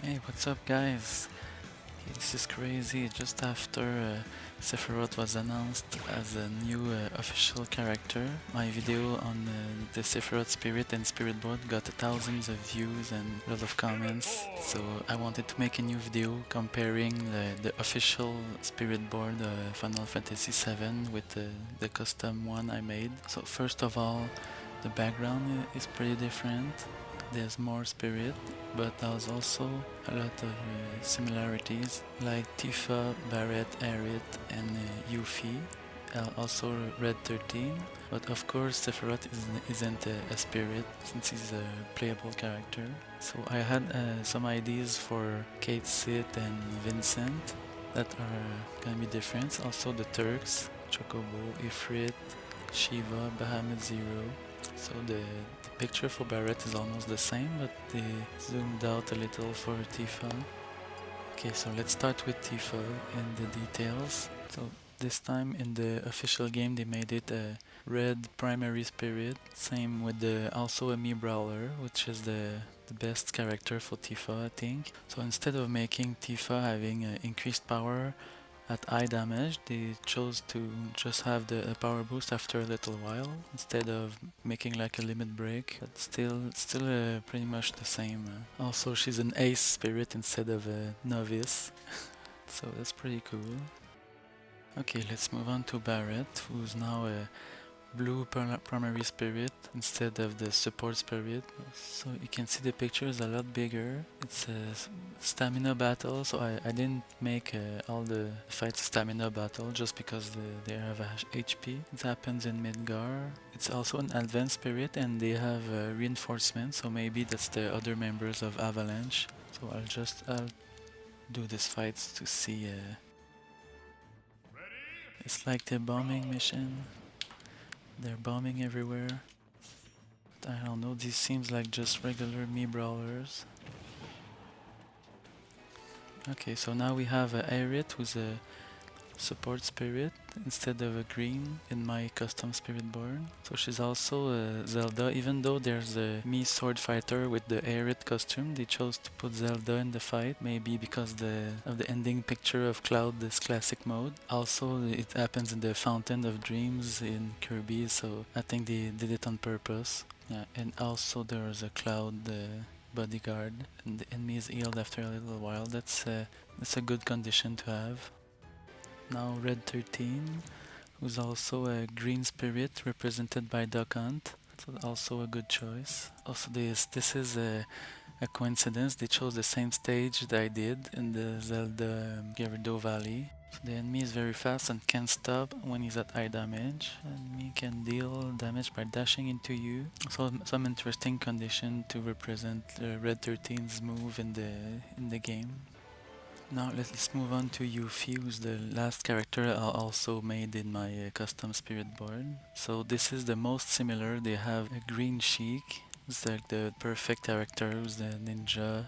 Hey, what's up, guys? This is crazy. Just after Sephiroth was announced as a new official character, my video on the Sephiroth spirit and spirit board got thousands of views and a lot of comments. So I wanted to make a new video comparing the official spirit board Final Fantasy VII with the custom one I made. So first of all, the background is pretty different. There's more spirit, but there's also a lot of similarities, like Tifa, Barret, Aerith, and Yuffie, also Red 13. But of course, Sephiroth isn't a spirit since he's a playable character. So I had some ideas for Kate Sith and Vincent that are gonna be different. Also the Turks, Chocobo, Ifrit, Shiva, Bahamut Zero. So the picture for Barret is almost the same, but they zoomed out a little for Tifa. Okay, so let's start with Tifa and the details. So this time in the official game they made it a red primary spirit, same with the also a Mii Brawler, which is the best character for Tifa, I think. So instead of making Tifa having increased power at high damage, they chose to just have the power boost after a little while instead of making like a limit break. But still pretty much the same. Also, she's an ace spirit instead of a novice, so that's pretty cool. Okay, let's move on to Barret, who's now a blue primary spirit instead of the support spirit. So you can see the picture is a lot bigger. It's a stamina battle, so I didn't make all the fights stamina battle just because they have a HP. It happens in Midgar. It's also an advanced spirit and they have reinforcement, so maybe that's the other members of Avalanche. So I'll do these fights to see. It's like the bombing mission. They're bombing everywhere. I don't know, these seems like just regular Mii brawlers. Okay, so now we have Aerith, who's a support spirit instead of a green in my custom spirit board. So she's also a Zelda, even though there's a Mii sword fighter with the Aerith costume, they chose to put Zelda in the fight, maybe because of the ending picture of Cloud, this classic mode. Also, it happens in the Fountain of Dreams in Kirby, so I think they did it on purpose. Yeah, and also there's a Cloud bodyguard, and the enemy is healed after a little while. That's a good condition to have. Now Red 13, who's also a green spirit represented by Duck Hunt. So also a good choice. Also this is a coincidence. They chose the same stage that I did in the Zelda Gerudo Valley. So the enemy is very fast and can't stop when he's at high damage. Enemy can deal damage by dashing into you. So some interesting condition to represent Red 13's move in the game. Now let's move on to Yuffie, who's the last character I also made in my custom spirit board. So this is the most similar. They have a green Sheik, who's like the perfect character, who's the ninja,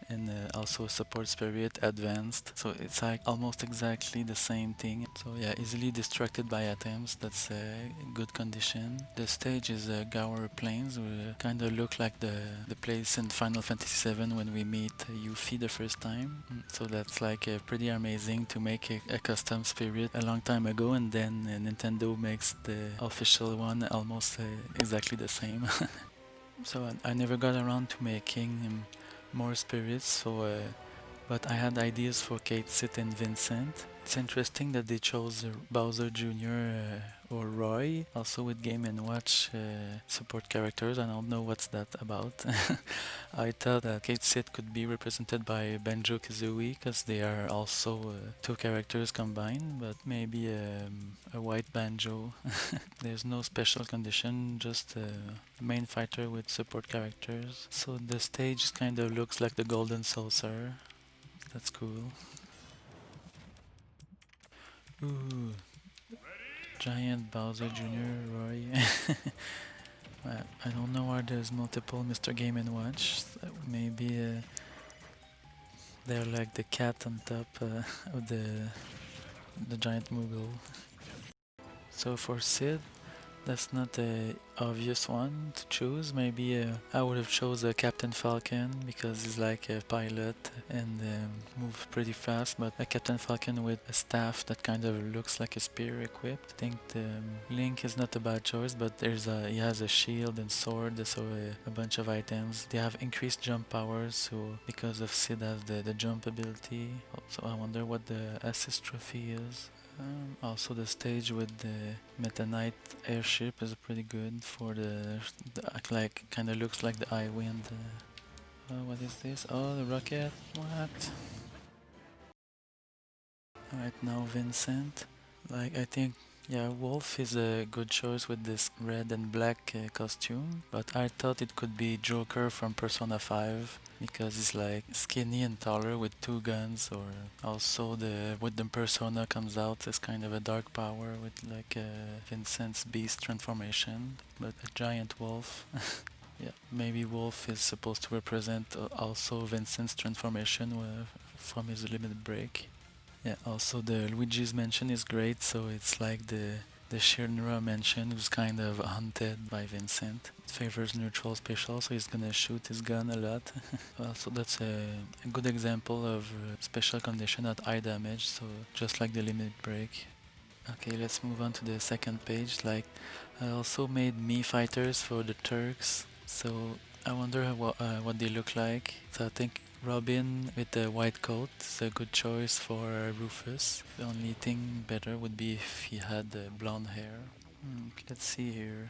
and also support spirit advanced, so it's like almost exactly the same thing. So yeah, easily distracted by items, that's a good condition. The stage is Gower Plains, kind of look like the place in Final Fantasy VII when we meet Yuffie the first time. So that's like pretty amazing to make a custom spirit a long time ago, and then Nintendo makes the official one almost exactly the same. So I never got around to making more spirits, so but I had ideas for Kate Sith and Vincent. It's interesting that they chose Bowser Jr. Or Roy, also with Game & Watch support characters. I don't know what's that about. I thought that Kate Sith could be represented by Banjo-Kazooie because they are also two characters combined, but maybe a white Banjo. There's no special condition, just main fighter with support characters. So the stage kind of looks like the Golden Saucer. That's cool. Ooh, giant Bowser Jr. Roy. I don't know why there's multiple Mr. Game & Watch. Maybe they're like the cat on top of the giant Moogle. So for Sid, That's not a obvious one to choose. Maybe I would have chose a Captain Falcon because he's like a pilot and moves pretty fast. But a Captain Falcon with a staff that kind of looks like a spear equipped. I think the Link is not a bad choice, but he has a shield and sword, so a bunch of items. They have increased jump powers, so because of Sid has the jump ability. So I wonder what the assist trophy is. Also, the stage with the Meta Knight airship is pretty good for like kind of looks like the Eye Wind. What is this? Oh, the rocket. What? Alright, now Vincent. Like I think, yeah, Wolf is a good choice with this red and black costume, but I thought it could be Joker from Persona 5 because he's like skinny and taller with two guns, or also the when the persona comes out as kind of a dark power with like Vincent's beast transformation, but a giant wolf. Yeah, maybe Wolf is supposed to represent also Vincent's transformation from his limited break. Yeah, also the Luigi's mansion is great, so it's like the Shinra mansion who's kind of hunted by Vincent. It favors neutral special, so he's gonna shoot his gun a lot. Also, that's a good example of special condition at high damage, so just like the limit break. Okay, let's move on to the second page. Like, I also made Mii fighters for the Turks, so I wonder what they look like. So I think Robin with the white coat is a good choice for Rufus. The only thing better would be if he had blonde hair. Let's see here.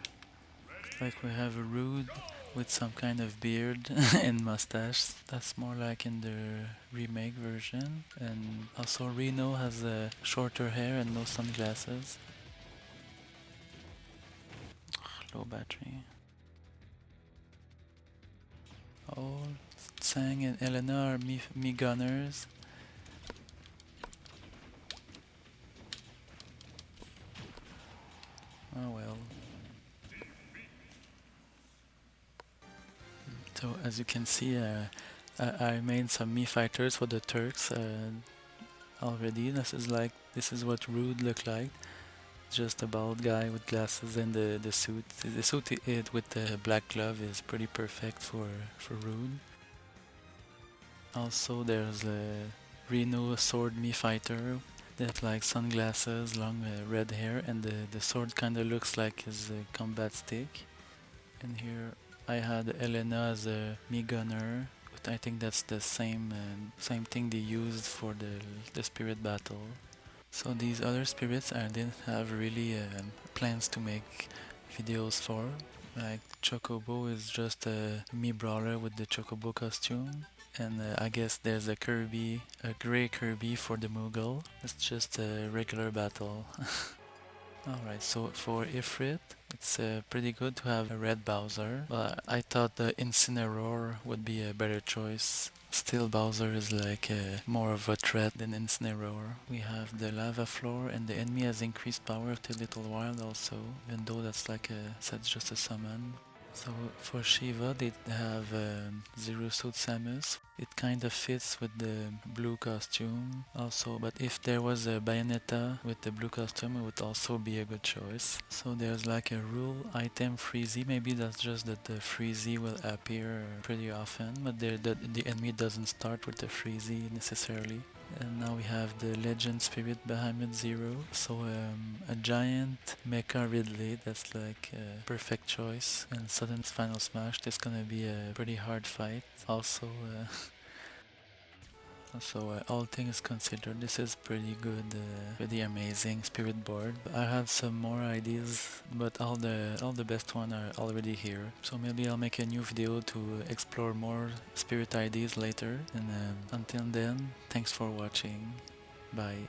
Looks like we have a Rude with some kind of beard and mustache. That's more like in the remake version. And also Reno has shorter hair and no sunglasses. Low battery. Oh, Tsang and Elena are me gunners. Oh well. So as you can see, I made some Mii fighters for the Turks already. This is what Rude looked like. Just a bald guy with glasses and the suit. The suit with the black glove is pretty perfect for Rude. Also, there's a Reno sword Mii fighter that like sunglasses, long red hair, and the sword kind of looks like his combat stick. And here I had Elena as a Mii gunner, but I think that's the same thing they used for the spirit battle. So these other spirits I didn't have really plans to make videos for. Like Chocobo is just a Mii brawler with the Chocobo costume. And I guess there's a Kirby, a gray Kirby for the Moogle. It's just a regular battle. Alright, so for Ifrit, it's pretty good to have a red Bowser, but I thought the Incineroar would be a better choice. Still, Bowser is like more of a threat than Incineroar. We have the lava floor, and the enemy has increased power after a little while also, even though that's just a summon. So for Shiva, they have Zero Suit Samus. It kind of fits with the blue costume also, but if there was a Bayonetta with the blue costume, it would also be a good choice. So there's like a rule item Freezy. Maybe that's just that the Freezy will appear pretty often, but the enemy doesn't start with the Freezy necessarily. And now we have the Legend Spirit Bahamut Zero. So a giant Mecha Ridley, that's like a perfect choice. And Sudden Final Smash, that's gonna be a pretty hard fight. Also, all things considered, this is pretty good, pretty amazing spirit board. I have some more ideas, but all the best ones are already here. So maybe I'll make a new video to explore more spirit ideas later. And until then, thanks for watching. Bye.